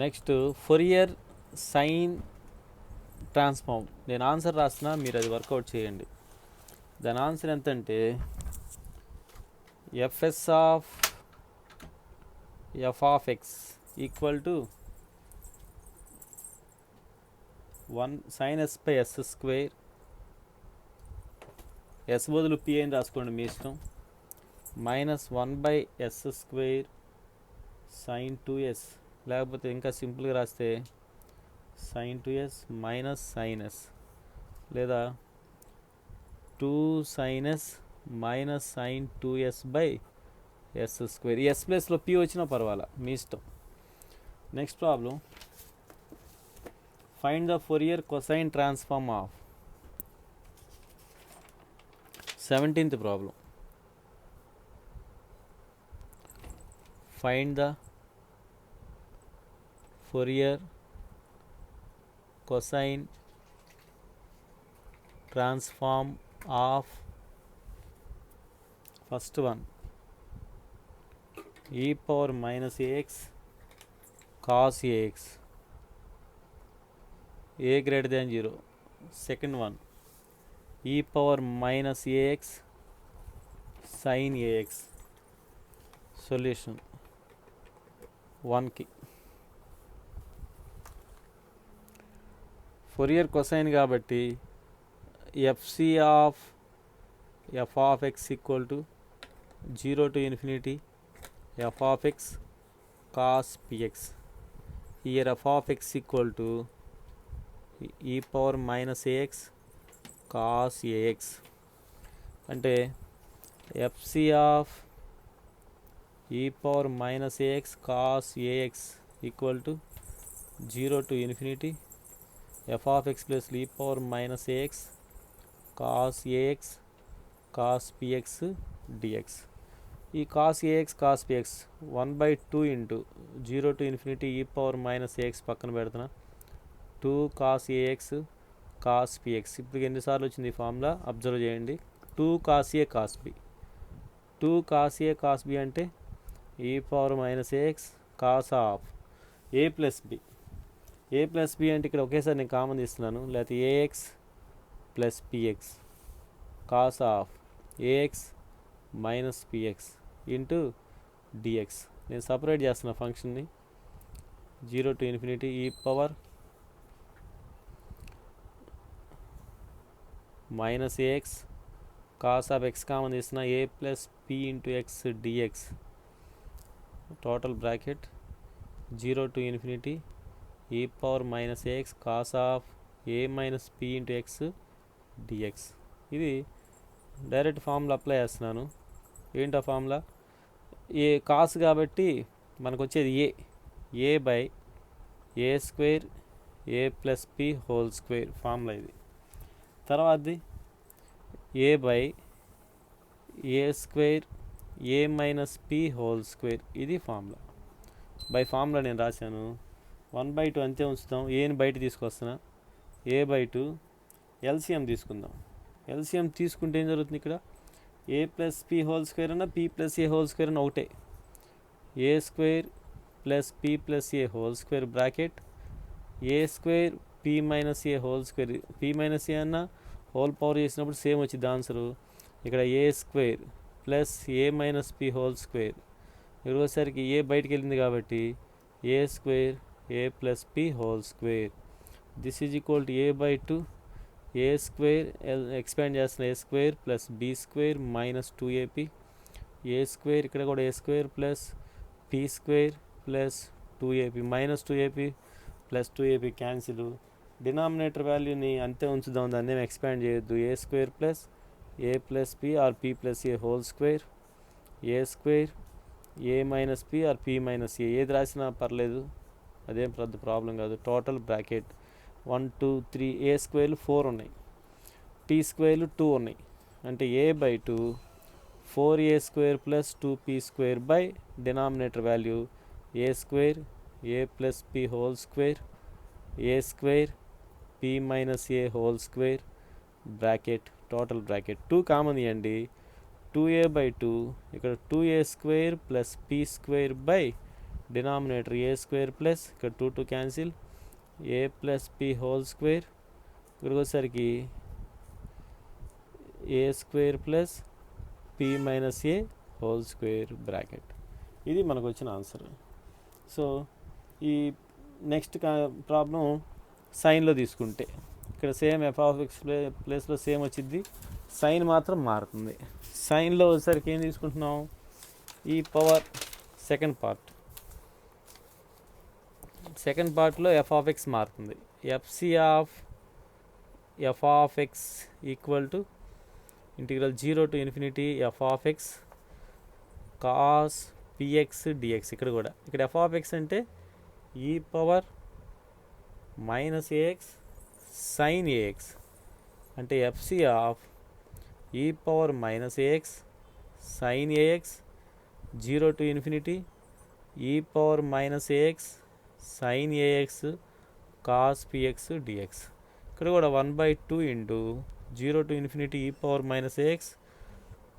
Next Fourier sine transform. నేను answer రాసిన, మీరు అది వర్కౌట్ చేయండి. దాని ఆన్సర్ ఎంతంటే F S of f of x equal to 1 sin s by s square, s బదులు పి అని రాసుకోండి మీ ఇష్టం, minus 1 by s square sine 2s, లేకపోతే ఇంకా సింపుల్గా రాస్తే sign 2s minus sign yes, లేదా 2 sin s minus sine 2s by s square. S ప్లేస్లో పి వచ్చినా పర్వాలా, మీ ఇష్టం. Next problem, find the Fourier cosine transform of. 17th problem, find the Fourier cosine transform of first one e power minus ax cos ax, a greater than 0. Second one, e power minus ax sin ax. Solution 1 కి Fourier cosine కాబట్టి FC of f of x equal to 0 to infinity f of x cos px. Here f of x equal to e power minus ax cos ax. అంటే fc of e power minus ax cos ax equal to 0 to infinity f of x plus e power minus ax cos ax cos px dx. ఈ cos a x cos p x 1/2 into 0 to infinity e power minus ax పక్కన పెడుతున్నా, 2 cos ax cos px. ఇప్పుడు ఎన్నిసార్లు వచ్చింది ఈ formula observe చేయండి. 2 cos a cos b, 2 cos a cos b అంటే e power minus ax cos of a plus b. a plus b అంటే ఇక్కడ ఒకేసారి నేను కామన్ తీస్తున్నాను, లేకపోతే ax plus px cos of ax minus px into dx. నేను separate చేస్తున్న ఫంక్షన్ని 0 to infinity e power minus ax cos of x common తీస్తున్న a plus p into x dx. Total bracket 0 to infinity e power minus ax cos of a minus p into x dx. ఇది direct formula apply చేస్తున్నాను. ఏంటో formula, a cos కాబట్టి మనకు వచ్చేది a by a square a plus p whole square formula ఇది. తర్వాతది a by a square a minus p whole square, ఇది formula. By formula నేను రాశాను. 1/2 అంతే ఉంచుతాం, ఏని బయట తీసుకొస్తున్నా, a/2 ఎల్సిఎం తీసుకుందాం. ఎల్సిఎం తీసుకుంటే ఏం జరుగుతుంది, ఇక్కడ a plus p whole square అన్న p plus a whole square అన్న ఒకటే. A square plus p plus a whole square bracket a square p minus a whole square. P minus a అన్న whole power చేసినప్పుడు same వచ్చింది answer. ఇక్కడ a square plus a minus p whole square, ఇక్కడ వచ్చేసరికి a బయటికి వెళ్ళింది కాబట్టి a square a plus p whole square. This is equal to a/2 A square expand చేస్తున్న a square plus b square minus 2ab. A square ఇక్కడ కూడా a square plus p square plus 2ab minus 2ab plus 2ab cancel. Denominator వాల్యూని అంతే ఉంచుదాం, దాన్ని ఏమి expand చేయొద్దు. A square plus a plus p R p plus a whole square, a square a minus p R p minus a, ఏది రాసినా పర్లేదు, అదేం పెద్ద ప్రాబ్లం కాదు. టోటల్ బ్రాకెట్ 1 2 3 ఏ స్క్వేర్లు 4 ఉన్నాయి, టీ స్క్వేర్లు 2 ఉన్నాయి, అంటే a/2 4a square plus 2p square by denominator value A square a plus p whole square a square p minus a whole square bracket total bracket. 2 common ఇవ్వండి, 2a/2 ఇక్కడ 2a square plus p square by denominator A square plus ఇక్కడ 2 cancel ఏ plus p whole square, ఇక్కడికి వచ్చేసరికి ఏ square plus P minus a whole square bracket. ఇది మనకు వచ్చిన answer. So ఈ next problem సైన్లో తీసుకుంటే ఇక్కడ సేమ్ ఎఫ్ ఆఫ్ ఎక్స్ ప్లేస్లో సేమ్ వచ్చింది, సైన్ మాత్రం మారుతుంది. సైన్లో వచ్చేసరికి ఏం తీసుకుంటున్నాం, ఈ పవర్ సెకండ్ పార్ట్లో ఎఫ్ ఆఫ్ ఎక్స్ మారుతుంది. F C of f of x equal to integral 0 to infinity f of x cos p x d x. ఇక్కడ ఎఫ్ ఆఫ్ ఎక్స్ అంటే e power minus a x sine a x, అంటే F C of e power minus a x sine a x 0 to infinity e power minus a x sine a x cos p x d x. ఇక్కడ కూడా 1/2 into 0 to infinity e power minus a x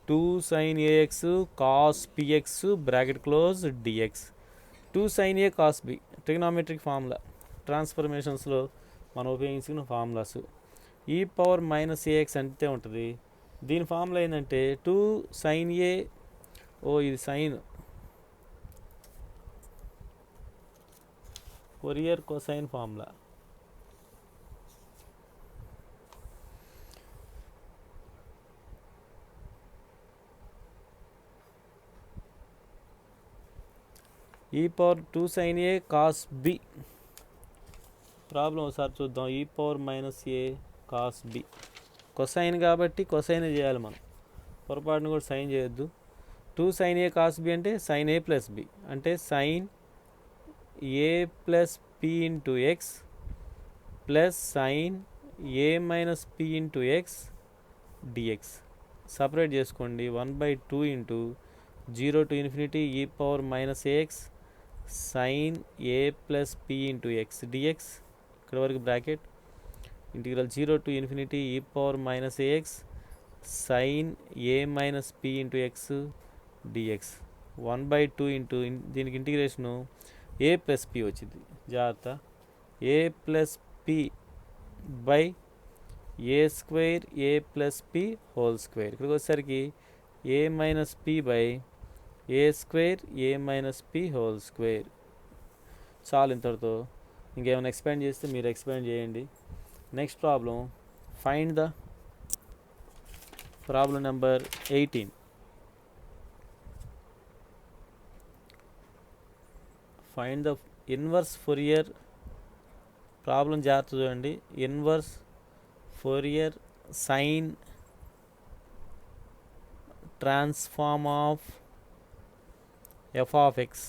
2 sine a x cos p x bracket close d x. 2 sine a cos b trigonometric formula, ట్రాన్స్ఫర్మేషన్స్లో మనం ఉపయోగించిన formulas. ఈ power minus AX అంతే ఉంటుంది. దీని formula ఏంటంటే 2 సైన్ ఏ, ఇది sine, Fourier cosine formula. E power 2 sine a cos b problem ఒకసారి చూద్దాం. E power minus a cos b cosine కాబట్టి కొసైన్ చేయాలి మనం, పొరపాటును కూడా సైన్ చేయొద్దు. 2 సైన్ ఏ కాస్ బి అంటే సైన్ ఏ ప్లస్ బి, అంటే sine a plus p into x plus sine a minus p into x d x. Separate చేసుకోండి. 1/2 into 0 to infinity e power minus a x sine a plus p into x d x. ఇక్కడ వరకు bracket integral 0 to infinity e power minus a x sine a minus p into x d x. 1/2 into దీనికి integration a plus p వచ్చింది, జాగ్రత్త, a plus p by a square a plus p whole square. ఇక్కడికి వచ్చేసరికి a minus p by a square a minus p whole square. చాలు ఇంతటితో. ఇంకేమైనా expand చేస్తే మీరు ఎక్స్పాండ్ చేయండి. Next problem, find the problem number 18. Find the inverse Fourier problem, జాగ్రత్త చూడండి. Inverse Fourier sine transform of f of X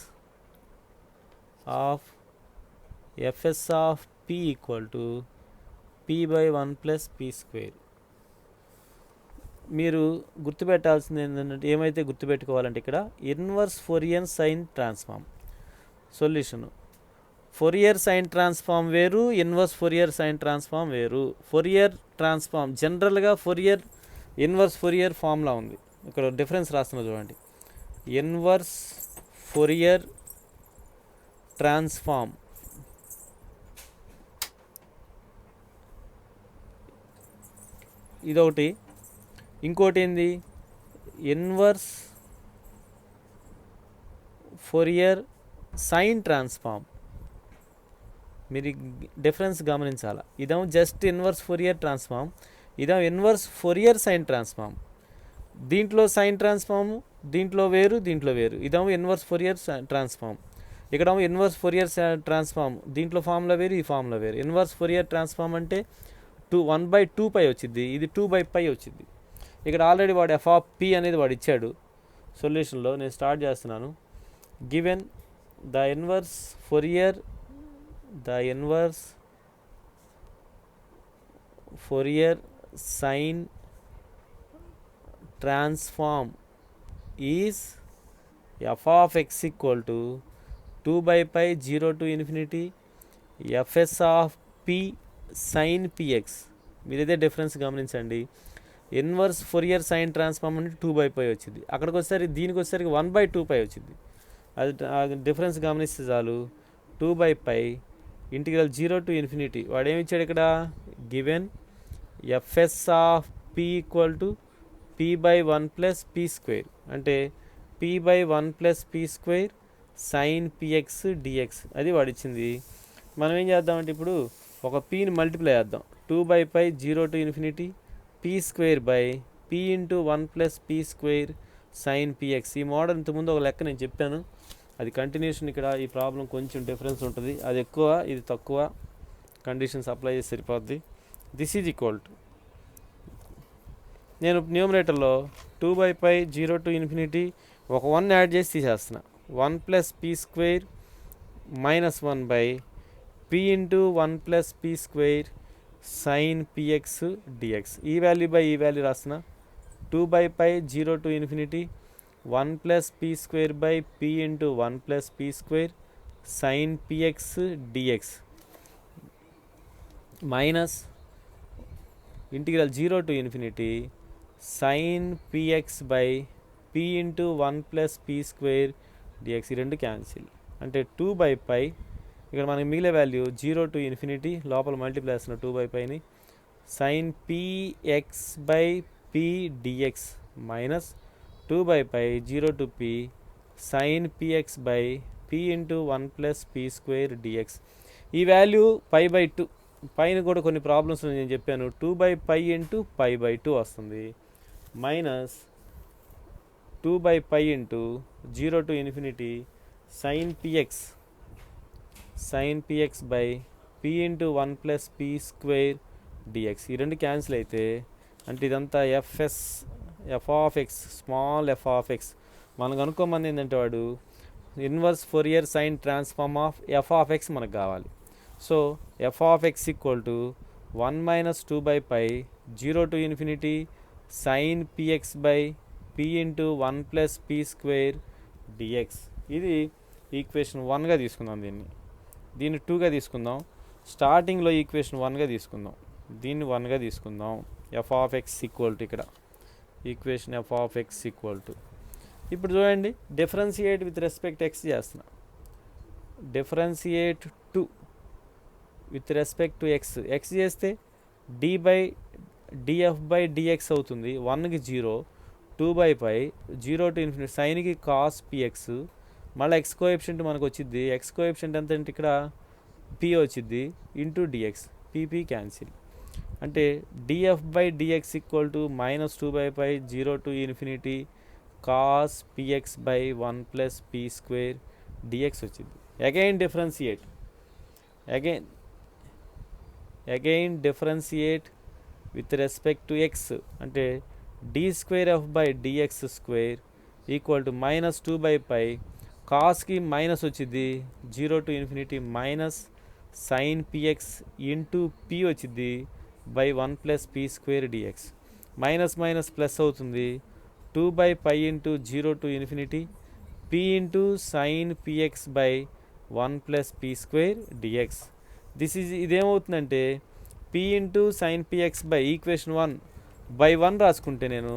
of FS of P equal to p/1 plus p square. మీరు గుర్తుపెట్టాల్సింది ఏంటంటే, ఏమైతే గుర్తుపెట్టుకోవాలంటే ఇక్కడ inverse Fourier sine transform solution. Fourier sine transform వేరు, inverse Fourier sine transform వేరు. Fourier transform జనరల్గా Fourier inverse Fourier formula ఉంది, ఇక్కడ difference రాస్తున్నా చూడండి. ఇన్వర్స్ ఫోరియర్ ట్రాన్స్ఫార్మ్ ఇదొకటి. ఇంకోటి ఏంది, ఇన్వర్స్ ఫోరియర్ సైన్ ట్రాన్స్ఫార్మ్. మీరు డిఫరెన్స్ గమనించాలి. ఇదేమో జస్ట్ ఇన్వర్స్ ఫోరియర్ ట్రాన్స్ఫార్మ్, ఇదేమో ఇన్వర్స్ ఫోరియర్ సైన్ ట్రాన్స్ఫార్మ్. దీంట్లో సైన్ ట్రాన్స్ఫార్మ్ దీంట్లో వేరు, దీంట్లో వేరు. ఇదేమో ఇన్వర్స్ ఫోరియర్ ట్రాన్స్ఫార్మ్, ఇక్కడేమో ఇన్వర్స్ ఫోరియర్ ట్రాన్స్ఫార్మ్. దీంట్లో ఫార్ములా వేరు, ఈ ఫార్ములా వేరు. ఇన్వర్స్ ఫోరియర్ ట్రాన్స్ఫార్మ్ అంటే 1/2π వచ్చింది, ఇది 2/π వచ్చింది. ఇక్కడ ఆల్రెడీ వాడు ఎఫ్ ఆఫ్ పి అనేది వాడు ఇచ్చాడు సొల్యూషన్లో. నేను స్టార్ట్ చేస్తున్నాను. Given the inverse Fourier sine transform is f of x equal to 2/π 0 to infinity f s of p sine p x. మీరు ఇదే డిఫరెన్స్ గమనించండి. ఇన్వర్స్ ఫోరియర్ సైన్ ట్రాన్స్ఫార్మ్ అంటే 2/π వచ్చింది, అక్కడికి వచ్చేసరికి దీనికి వచ్చేసరికి 1/2π వచ్చింది. అది డిఫరెన్స్ గమనిస్తే చాలు. 2/π ఇంటిగ్రల్ 0 to ఇన్ఫినిటీ. వాడు ఏమి ఇచ్చాడు ఇక్కడ? Given FS of P equal to p/1 + p². అంటే p/1 + p² sin px dx అది వాడిచ్చింది. మనం ఏం చేద్దామంటే ఇప్పుడు ఒక pని మల్టిప్లై చేద్దాం. 2/π 0 to infinity p² p × 1 + p² sin px. ఈ మోడల్ ఇంతకుముందు ఒక లెక్క నేను చెప్పాను, అది కంటిన్యూషన్. ఇక్కడ ఈ ప్రాబ్లం కొంచెం డిఫరెన్స్ ఉంటుంది, అది ఎక్కువ ఇది తక్కువ, కండిషన్స్ అప్లై చేసి సరిపోద్ది. దిస్ ఈజ్ ఈక్వల్ టు, నేను న్యూమరేటర్లో 2/π 0 to ఇన్ఫినిటీ ఒక 1 యాడ్ చేసి తీసేస్తున్నా. 1 + p² - 1/p × 1 + p² sin px dx. ఈ వాల్యూ బై ఈ వాల్యూ రాస్తున్నా. 2/π 0 to infinity 1 + p² p × 1 + p² sin px dx minus integral 0 to infinity sin px p × 1 + p² dx. ఈ రెండు cancel. అంటే 2/π ఇక్కడ మనకి మిగిలే వాల్యూ 0 to ఇన్ఫినిటీ, లోపల మల్టిప్లై చేస్తున్న 2/πని sin px p dx minus 2/π 0 to p sin px p × 1 + p² dx. ఈ వాల్యూ π/2. పైన కూడా కొన్ని ప్రాబ్లమ్స్ నేను చెప్పాను. 2/π × π/2 వస్తుంది. Minus 2/π × 0 to infinity sin px p × 1 + p² dx. ఈ రెండు క్యాన్సిల్ అయితే అంటే ఇదంతా f of X, small f of X. మనకు అనుకోమంది ఏంటంటే వాడు inverse Fourier sine transform of f of X మనకు కావాలి. So f of x equal to 1 - 2/π 0 to infinity sin px p × 1 + p² dx. ఇది ఈక్వేషన్ 1గా తీసుకుందాం. దీన్ని 2గా తీసుకుందాం. స్టార్టింగ్లో ఈక్వేషన్ 1గా తీసుకుందాం, దీన్ని 1గా తీసుకుందాం. f of x equal to ఇక్కడ equation f of x equal to, ఇప్పుడు చూడండి డిఫరెన్షియేట్ విత్ రెస్పెక్ట్ ఎక్స్ చేస్తున్నా. Differentiate to with respect to x. X చేస్తే df/dx అవుతుంది. 1కి 0, 2/π 0 to ఇన్ఫినిటీ సైన్కి cos px, మళ్ళీ ఎక్స్ కోఎఫిషియంట్ మనకు వచ్చింది. ఎక్స్ కోఎఫిషియంట్ ఎంత అంటే ఇక్కడ p వచ్చింది ఇంటూ dx, p క్యాన్సిల్. అంటే df/dx equal to -2/π 0 to infinity cos px 1 + p² dx వచ్చింది. Again differentiate, again differentiate with respect to x. అంటే d²f/dx² ఈక్వల్ టు -2/π కాస్కి మైనస్ వచ్చింది 0 to infinity minus sin px into p వచ్చింది 1 + p² dx. Minus minus plus అవుతుంది. 2/π × 0 to infinity p × sin px 1 + p² dx. ఇదేమవుతుందంటే p × sin px equation 1/1 రాసుకుంటే నేను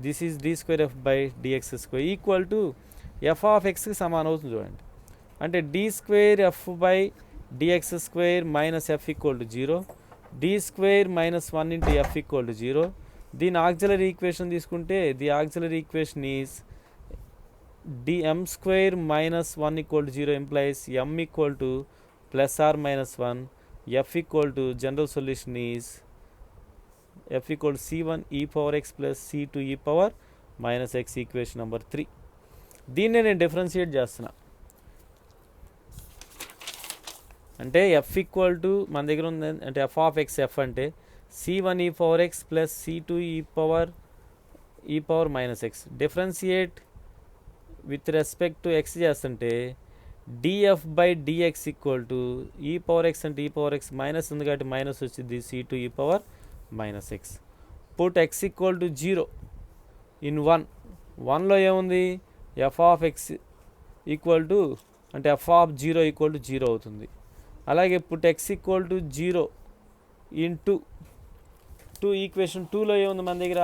this is d²f/dx² equal to f of ఎక్స్కి సమానం అవుతుంది. చూడండి, అంటే d²f/dx² minus f equal to 0, d² - 1 × f equal to 0. దీని ఆక్సిలరీ ఈక్వేషన్ తీసుకుంటే the auxiliary equation is dm² - 1 equal to 0 implies m equal to +or -1. f equal to general solution is f equal to c1e⁻x + c2e⁻−x equation number 3. దీన్నే నేను differentiate చేస్తున్నా. అంటే f equal to మన దగ్గర ఉంది అంటే f of X, f అంటే c1e⁻x + c2e⁻−x. Differentiate with respect to X చేస్తుంటే df/dx ఈక్వల్ టు e⁻x అంటే e⁻x మైనస్ ఉంది కాబట్టి మైనస్ వచ్చింది c2e⁻−x. Put x equal to 0 in 1లో ఏముంది f of x equal to అంటే f ఆఫ్ 0 ఈక్వల్ టు 0 అవుతుంది. అలాగే put x equal to 0 in 2 equation 2లో ఏముంది మన దగ్గర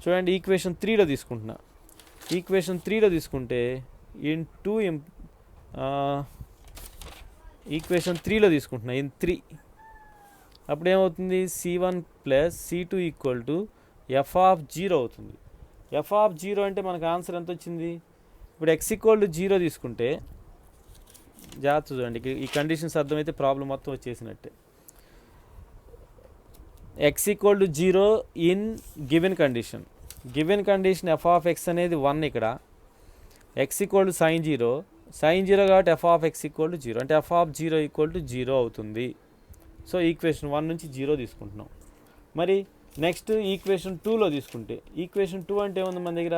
చూడండి. ఈక్వేషన్ 3లో తీసుకుంటున్నా. ఈక్వేషన్ 3లో తీసుకుంటే ఇంటూ ఈక్వేషన్ 3లో తీసుకుంటున్నా ఇన్ 3. అప్పుడు ఏమవుతుంది C1 plus C2 equal to F of 0 అవుతుంది. ఎఫ్ ఆఫ్ 0 అంటే మనకు ఆన్సర్ ఎంత వచ్చింది? ఇప్పుడు x ఈక్వల్ టు 0 తీసుకుంటే జాగ్రత్త చూడండి, ఈ కండిషన్స్ అర్థమైతే ప్రాబ్లం మొత్తం వచ్చేసినట్టే. x equal to 0 in given condition F of X అనేది 1. ఇక్కడ x ఈక్వల్ టు సైన్ 0 కాబట్టి F of x equal to 0 అంటే ఎఫ్ ఆఫ్ 0 ఈక్వల్ టు 0 అవుతుంది. సో ఈక్వేషన్ 1 నుంచి 0 తీసుకుంటున్నాం. మరి నెక్స్ట్ ఈక్వేషన్ 2లో తీసుకుంటే, ఈక్వేషన్ 2 అంటే ఏముంది మన దగ్గర?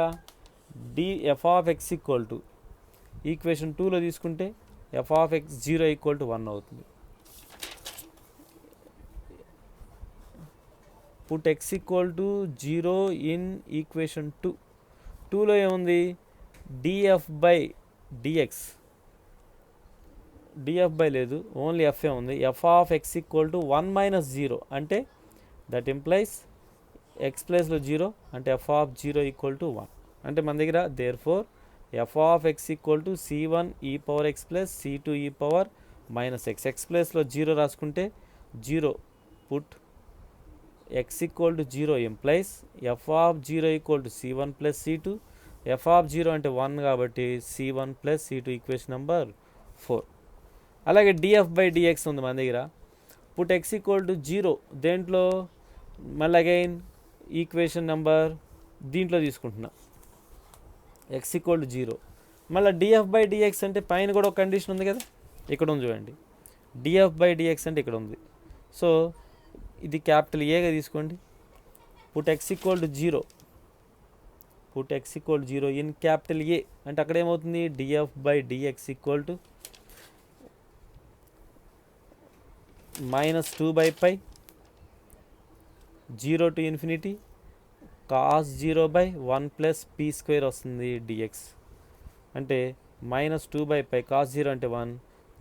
F of x equal to, equation 2లో తీసుకుంటే f of x 0 equal to 1 అవుతుంది. Put x equal to 0 in equation 2లో ఏముంది? D f by d x, d f by లేదు, ఓన్లీ ఎఫ్ఏ ఉంది. F of x equal to 1 minus 0 అంటే దట్ ఇంప్లైస్ ఎక్స్ ప్లేస్లో 0 అంటే ఎఫ్ ఆఫ్ 0 ఈక్వల్ టు 1. అంటే మన దగ్గర therefore f of x equal to C1 e power X plus C2 ఈ power minus X. X ప్లేస్లో 0 రాసుకుంటే 0 put x equal to 0 implies F of 0 equal to C1 plus C2. F of 0 అంటే 1 కాబట్టి C1 plus C2 equation number 4. అలాగే DF by dx ఉంది మన దగ్గర. Put x equal to 0 దేంట్లో? మళ్ళీ అగైన్ ఈక్వేషన్ నెంబర్ దీంట్లో తీసుకుంటున్నా ఎక్స్ ఈక్వల్ టు 0. మళ్ళీ డిఎఫ్ బై డిఎక్స్ అంటే పైన కూడా ఒక కండిషన్ ఉంది కదా, ఇక్కడ ఉంది చూడండి. డిఎఫ్ బై డిఎక్స్ అంటే ఇక్కడ ఉంది. సో ఇది క్యాపిటల్ ఏగా తీసుకోండి. Put x equal to 0, put x equal to 0 in capital A అంటే అక్కడ ఏమవుతుంది? Df by dx equal to minus 2 by pi 0 to infinity cos 0 by 1 plus p square వస్తుంది డిఎక్స్. అంటే మైనస్ 2 బై పై కాస్ 0 అంటే 1,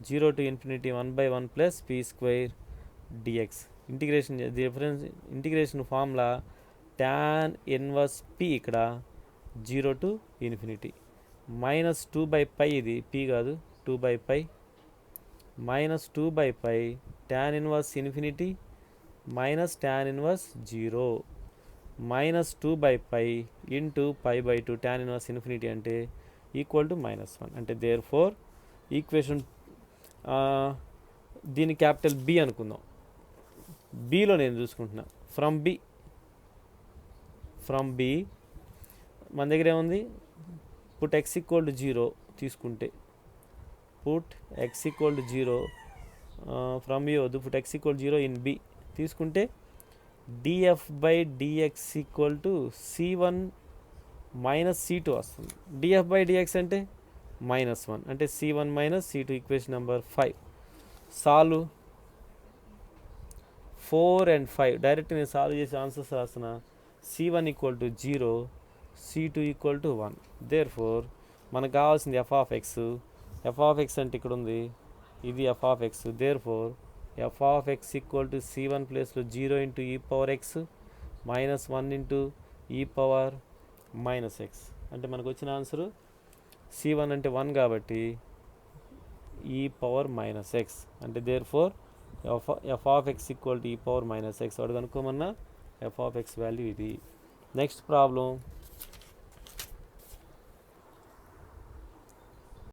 0 to infinity 1 by 1 plus p square dx. Integration formula tan inverse p, ఇక్కడ 0 to infinity minus 2 by pi, ఇది p కాదు 2 by pi minus 2 by pi tan inverse infinity minus tan inverse 0 minus 2 by pi into pi by 2 tan inverse infinity అంటే equal to -1. అంటే therefore equation దీని capital B అనుకుందాం. బిలో నేను చూసుకుంటున్నా from B మన దగ్గర ఏముంది? పుట్ ఎక్స్ ఈక్వల్ టు 0 తీసుకుంటే, put x equal to 0 from b వద్దు, put x equal 0 in b తీసుకుంటే d f by dx equal to C1 minus C2 వస్తుంది. డిఎఫ్ బై డిఎక్స్ అంటే -1 అంటే C1 minus C2 equation number 5. Solve 4 and 5 direct నేను solve చేసి answers రాస్తున్నా. C1 equal to 0, C2 equal to 1. Therefore ఫోర్ మనకు కావాల్సింది ఎఫ్ ఆఫ్ ఎక్స్ అంటే ఇక్కడ ఉంది, ఇది F of x. Therefore f of x equal to C1 ప్లేస్లో 0 into e power x minus 1 into e power minus x. అంటే మనకు వచ్చిన ఆన్సరు C1 అంటే 1 కాబట్టి ఈ పవర్ మైనస్ ఎక్స్. అంటే therefore f of x equal to e power minus x. వాడు కనుక్కోమన్నా f of x value ఇది. Next problem